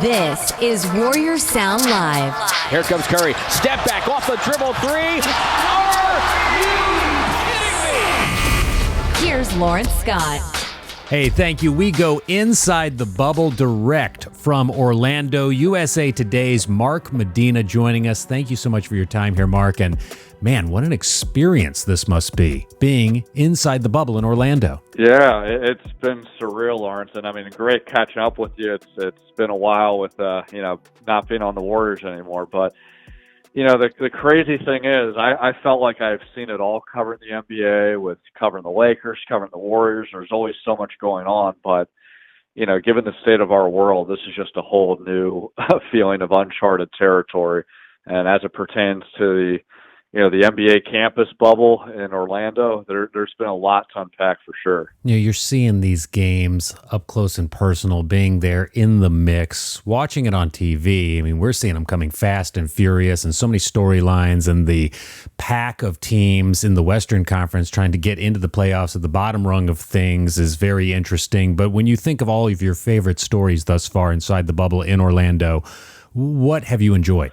This is Warrior Sound Live. Here comes Curry. Step back off the dribble three. Are you kidding me? Here's Laurence Scott. Hey, thank you. We go inside the bubble direct from Orlando. USA Today's Mark Medina joining us. Thank you so much for your time here, Mark. And man, what an experience this must be, being inside the bubble in Orlando. Yeah, it's been surreal, Lawrence. And I mean, great catching up with you. It's been a while with, not being on the Warriors anymore. But, the crazy thing is I felt like I've seen it all covering the NBA, with covering the Lakers, covering the Warriors. There's always so much going on. But, given the state of our world, this is just a whole new feeling of uncharted territory. And as it pertains to the NBA campus bubble in Orlando, there's been a lot to unpack for sure. You're seeing these games up close and personal, being there in the mix, watching it on TV. I mean, we're seeing them coming fast and furious, and so many storylines, and the pack of teams in the Western Conference trying to get into the playoffs at the bottom rung of things is very interesting. But when you think of all of your favorite stories thus far inside the bubble in Orlando, what have you enjoyed?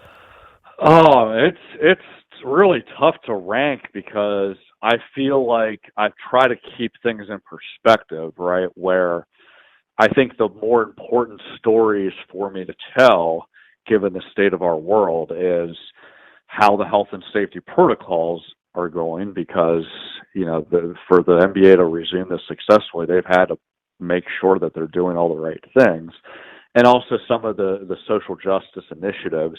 Oh, it's really tough to rank, because I feel like I try to keep things in perspective, right? Where I think the more important stories for me to tell, given the state of our world, is how the health and safety protocols are going, because, for the NBA to resume this successfully, they've had to make sure that they're doing all the right things, and also some of the social justice initiatives.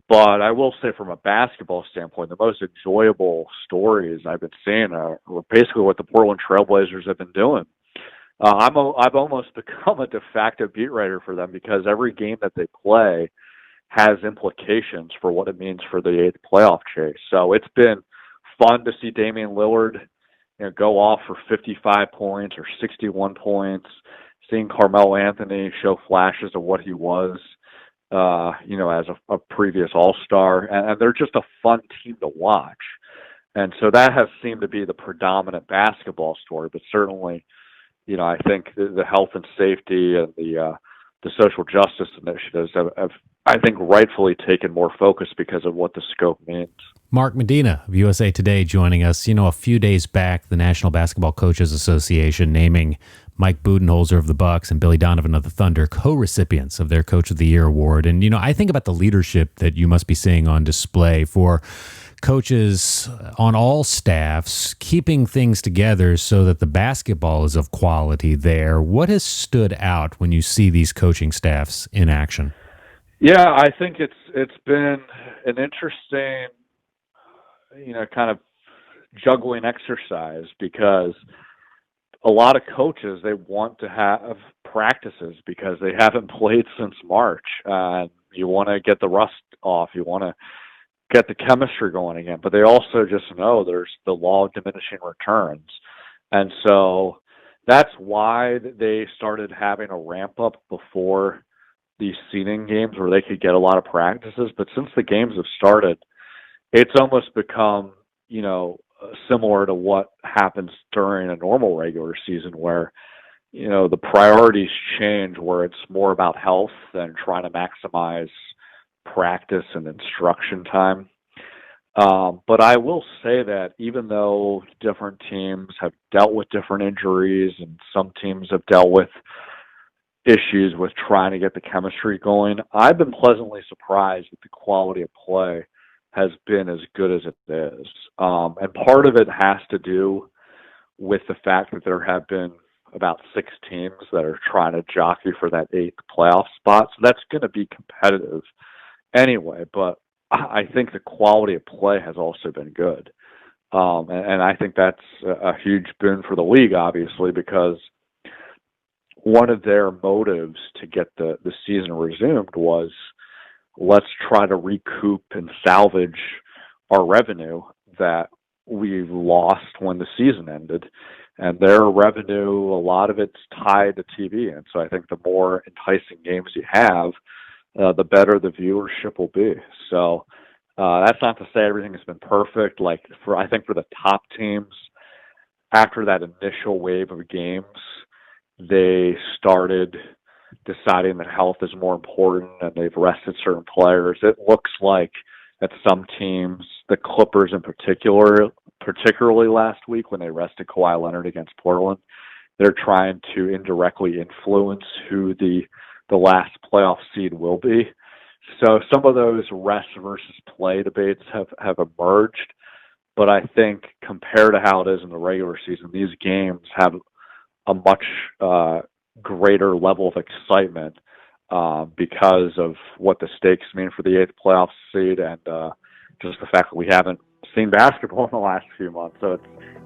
But I will say, from a basketball standpoint, the most enjoyable stories I've been seeing are basically what the Portland Trailblazers have been doing. I've almost become a de facto beat writer for them, because every game that they play has implications for what it means for the eighth playoff chase. So it's been fun to see Damian Lillard, go off for 55 points or 61 points, seeing Carmelo Anthony show flashes of what he was, as a previous All-Star, and they're just a fun team to watch. And so that has seemed to be the predominant basketball story. But certainly, I think the health and safety and the social justice initiatives have, I think, rightfully taken more focus because of what the scope means. Mark Medina of USA Today joining us. A few days back, the National Basketball Coaches Association naming Mike Budenholzer of the Bucks and Billy Donovan of the Thunder co-recipients of their Coach of the Year award. And, I think about the leadership that you must be seeing on display for coaches on all staffs, keeping things together so that the basketball is of quality there. What has stood out when you see these coaching staffs in action? Yeah, I think it's been an interesting, kind of juggling exercise, because a lot of coaches, they want to have practices because they haven't played since March. You want to get the rust off. You want to get the chemistry going again. But they also just know there's the law of diminishing returns. And so that's why they started having a ramp up before these seeding games, where they could get a lot of practices. But since the games have started, it's almost become, similar to what happens during a normal regular season, where, the priorities change, where it's more about health than trying to maximize practice and instruction time. But I will say that even though different teams have dealt with different injuries, and some teams have dealt with issues with trying to get the chemistry going, I've been pleasantly surprised that the quality of play has been as good as it is. And part of it has to do with the fact that there have been about 6 teams that are trying to jockey for that 8th playoff spot. So that's going to be competitive anyway. But I think the quality of play has also been good. And I think that's a huge boon for the league, obviously, because one of their motives to get the season resumed was, let's try to recoup and salvage our revenue that we lost when the season ended. And their revenue, a lot of it's tied to TV. And so I think the more enticing games you have, the better the viewership will be. So that's not to say everything has been perfect. I think for the top teams, after that initial wave of games, they started deciding that health is more important and they've rested certain players. It looks like at some teams, the Clippers in particularly last week when they rested Kawhi Leonard against Portland, they're trying to indirectly influence who the last playoff seed will be. So some of those rest versus play debates have emerged, but I think compared to how it is in the regular season, these games have a much greater level of excitement because of what the stakes mean for the eighth playoff seed and just the fact that we haven't seen basketball in the last few months. So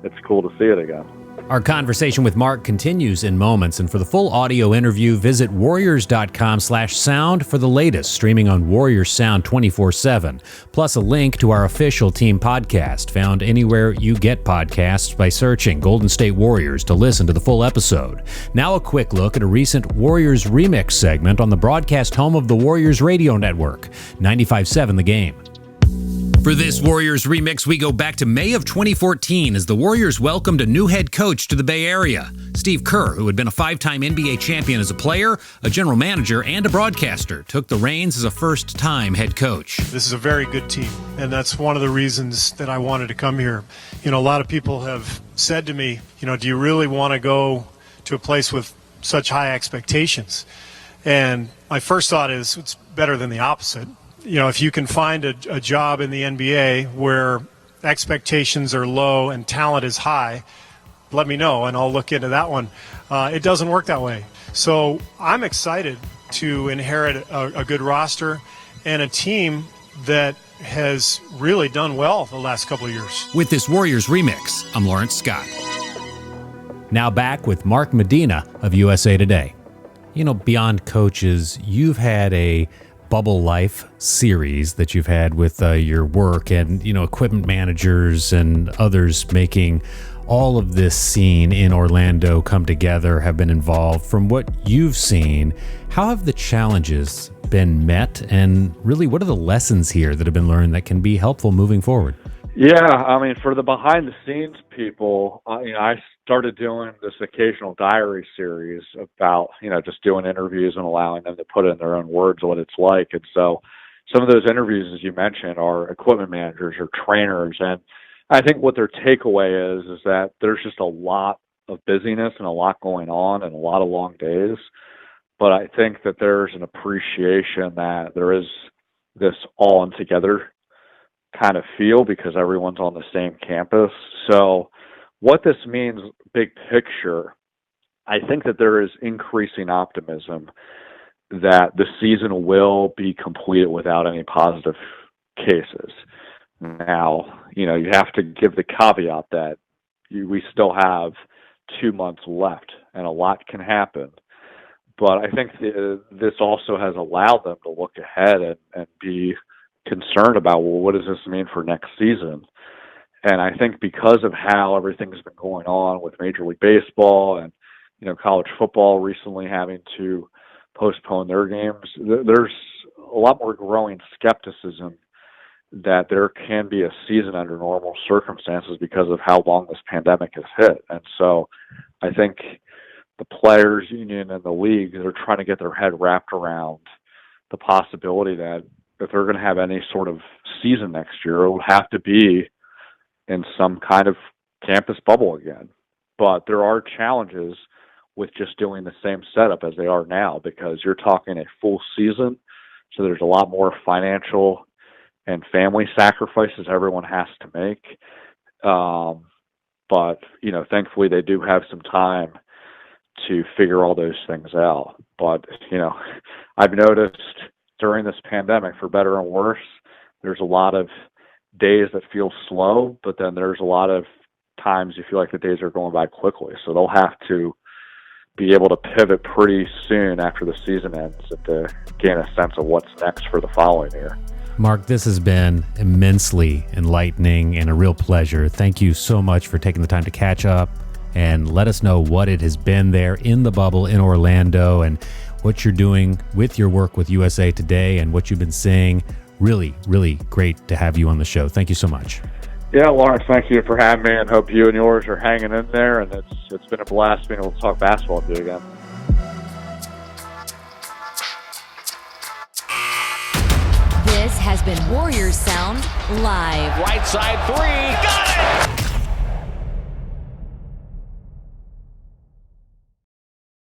it's cool to see it again. Our conversation with Mark continues in moments, and for the full audio interview, visit warriors.com/sound for the latest, streaming on Warriors Sound 24/7, plus a link to our official team podcast, found anywhere you get podcasts by searching Golden State Warriors to listen to the full episode. Now a quick look at a recent Warriors Remix segment on the broadcast home of the Warriors Radio Network, 95.7 The Game. For this Warriors Remix, we go back to May of 2014 as the Warriors welcomed a new head coach to the Bay Area. Steve Kerr, who had been a 5-time NBA champion as a player, a general manager, and a broadcaster, took the reins as a first-time head coach. This is a very good team, and that's one of the reasons that I wanted to come here. You know, a lot of people have said to me, you know, do you really want to go to a place with such high expectations? And my first thought is it's better than the opposite. You know, if you can find a job in the NBA where expectations are low and talent is high, let me know and I'll look into that one. It doesn't work that way. So I'm excited to inherit a good roster and a team that has really done well the last couple of years. With this Warriors Remix, I'm Laurence Scott. Now back with Mark Medina of USA Today. You know, beyond coaches, you've had a Bubble Life series that you've had with your work and, you know, equipment managers and others making all of this scene in Orlando come together, have been involved. From what you've seen, how have the challenges been met, and really what are the lessons here that have been learned that can be helpful moving forward? Yeah, I mean, for the behind-the-scenes people, I started doing this occasional diary series about, just doing interviews and allowing them to put in their own words what it's like. And so some of those interviews, as you mentioned, are equipment managers or trainers. And I think what their takeaway is that there's just a lot of busyness and a lot going on and a lot of long days. But I think that there's an appreciation that there is this all-in-together kind of feel because everyone's on the same campus. So what this means, big picture, I think that there is increasing optimism that the season will be completed without any positive cases. Now, you have to give the caveat that we still have 2 months left and a lot can happen. But I think this also has allowed them to look ahead and be concerned about, well, what does this mean for next season? And I think because of how everything's been going on with Major League Baseball and, college football recently having to postpone their games, there's a lot more growing skepticism that there can be a season under normal circumstances because of how long this pandemic has hit. And so I think the players union and the league, they're trying to get their head wrapped around the possibility that if they're going to have any sort of season next year, it would have to be in some kind of campus bubble again. But there are challenges with just doing the same setup as they are now because you're talking a full season. So there's a lot more financial and family sacrifices everyone has to make. But, thankfully they do have some time to figure all those things out. But, I've noticed during this pandemic, for better and worse, there's a lot of days that feel slow, but then there's a lot of times you feel like the days are going by quickly. So they'll have to be able to pivot pretty soon after the season ends to gain a sense of what's next for the following year. Mark, this has been immensely enlightening and a real pleasure. Thank you so much for taking the time to catch up and let us know what it has been there in the bubble in Orlando and what you're doing with your work with USA Today and what you've been seeing. Really, really great to have you on the show. Thank you so much. Yeah, Lawrence, thank you for having me, and hope you and yours are hanging in there. And it's been a blast being able to talk basketball with you again. This has been Warriors Sound Live. Right side three. Got it!